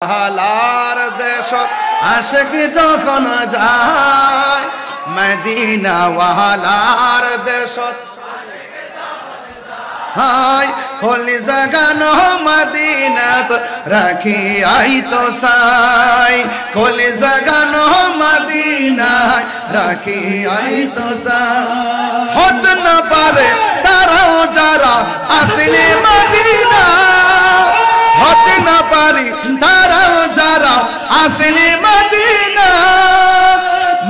হালার দেশ আশিক যখন যায় মদিনা ওয়ালার দেশ হায় খোলি জাগানো মদিনাত রাখি আই তো সাই খোলি জাগানো মদিনায় রাখি আই তো সাই হত না পারে তারাও যারা আসলে মদিনা হতে না পারি তারাও যারা আসলে মদিনা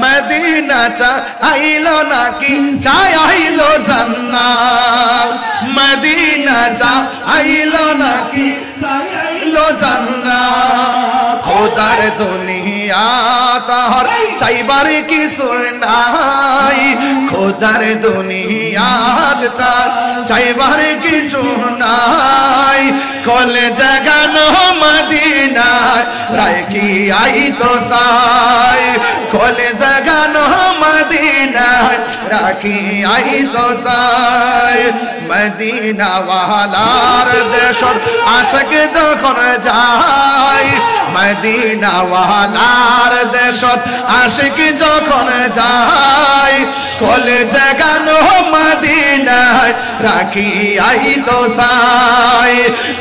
মদিনা চাইলো নাকি চাইলো জান্নাত মদিনা চাইলো নাকি চাইলো জান্নাত খোদার দুনিয়া তার সাইবার কি নাই খোদার দুনিয়া চাইবার কিছু নাই কলে জাগানো মদিনায় রাখি আই তো সাই কলে জাগানো মদিনায় রাখি আই তো সাই মদিনা ওয়ালার দেশ আশিক যখন যায় মদিনা ওয়ালার দেশ আশিক যখন যায় কলে জাগানো মদিনায় রাখি আই তো সাই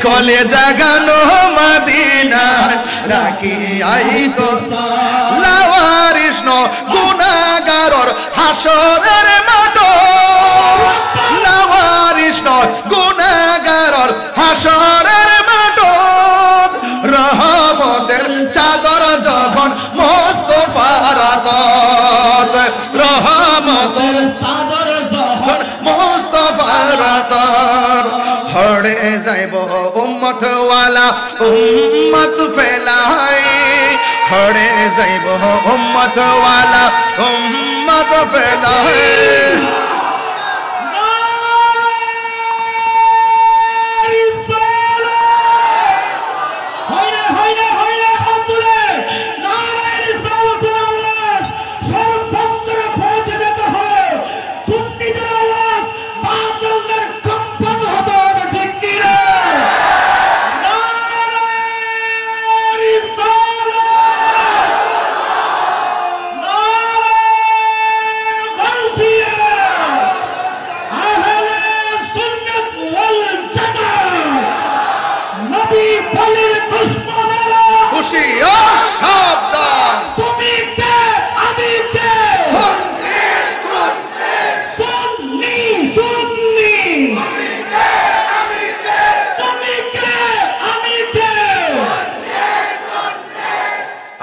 কলে জাগানো মদিনায় রাখি আই তো সাই লাওয়ারিস ন গুনাহগারর হাসরের মাঠ লাওয়ারিস ন গুনাহগারর হাসরের মাঠ রহমতের চাদর যখন মুস্তাফার আদত রহমতের চাদর যখন মুস্তাফার আদত হড়ে যাইব উম্মত ওয়ালা উম্মত ফেলাই হড়ে যাইব উম্মত ওয়ালা উম্মত ফেলাই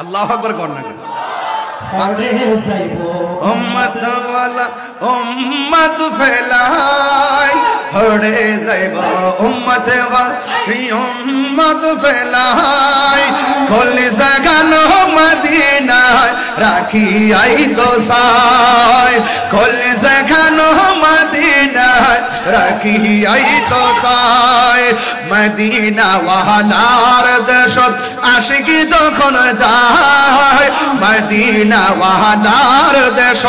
আল্লাহু আকবার করনা উম্মত ওয়ালা উম্মত ফেলাই হড়ে যাইব উম্মত ওয়ালা উম্মত ফেলাই খোলে জাগানো মদিনায় রাখি আই তো সাই খোলে জাগানো মদিনায় রাখি আই তো সাই মদিনা ওয়ালার দেশ আশিক যখন যায় মদিনা ওয়ালার দেশ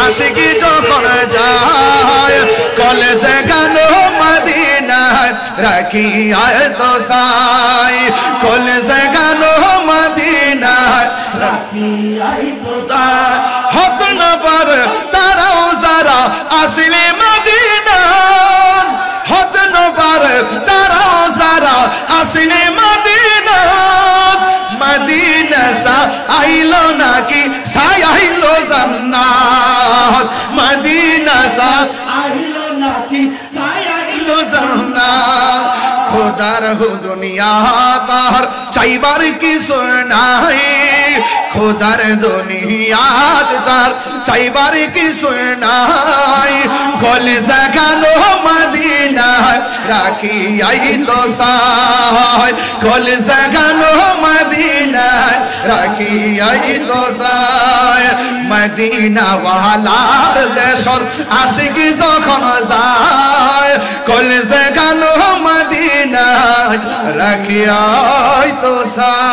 আশিক যখন যায় কলে জাগানো মদিনায় রাখি আই তো সাই কলে জাগানো মদিনায় রাখি আই তো সাই হত না পারে তারাও যারা আসলে মদিনা হত না পারে তারাও যারা আসলে মদিনা মদিনা আইলো নাকি আইলো জান্নাত মদিনা আইলো নাকি আইলো জান্নাত খোদার দুনিয়া তার চাইবার কিছু নাই খোদার দুনিয়াত যার চাইবার কিছু নাই কলে জাগানো মদিনায় রাখি আই তো সাই কলে জাগানো মদিনায় রাখি আই তো সাই মদিনা ওয়ালার দেশ আশিক যখন যায় কলে জাগানো মদিনায় রাখি আই তো সাই।